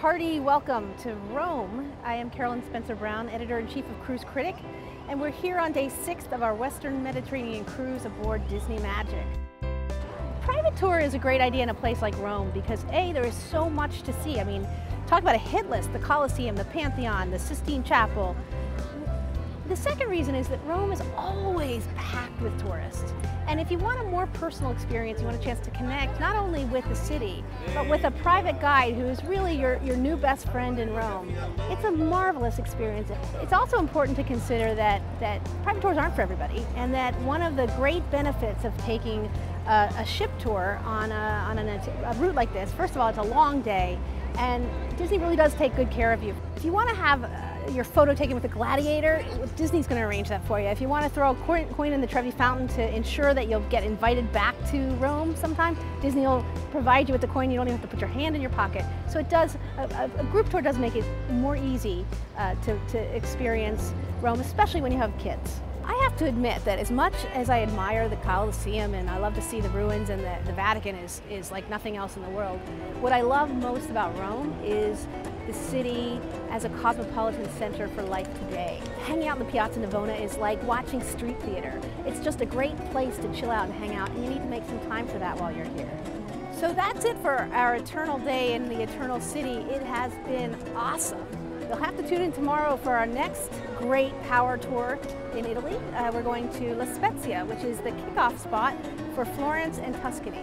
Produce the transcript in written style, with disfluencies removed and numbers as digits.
hearty welcome to Rome. I am Carolyn Spencer Brown, Editor-in-Chief of Cruise Critic, and we're here on day 6 of our Western Mediterranean cruise aboard Disney Magic. Private tour is a great idea in a place like Rome because A, there is so much to see. I mean, talk about a hit list: the Colosseum, the Pantheon, the Sistine Chapel. The second reason is that Rome is always packed with tourists. And if you want a more personal experience, you want a chance to connect not only with the city, but with a private guide who is really your new best friend in Rome. It's a marvelous experience. It's also important to consider that private tours aren't for everybody, and that one of the great benefits of taking a ship tour on a route like this, first of all, it's a long day, and Disney really does take good care of you. If you want to have your photo taken with a gladiator, Disney's going to arrange that for you. If you want to throw a coin in the Trevi Fountain to ensure that you'll get invited back to Rome sometime, Disney will provide you with the coin. You don't even have to put your hand in your pocket. So it does, a group tour does make it more easy to experience Rome, especially when you have kids. I have to admit that as much as I admire the Colosseum and I love to see the ruins, and the Vatican is like nothing else in the world, what I love most about Rome is the city as a cosmopolitan center for life today. Hanging out in the Piazza Navona is like watching street theater. It's just a great place to chill out and hang out, and you need to make some time for that while you're here. So that's it for our eternal day in the Eternal City. It has been awesome. You'll have to tune in tomorrow for our next great power tour in Italy. We're going to La Spezia, which is the kickoff spot for Florence and Tuscany.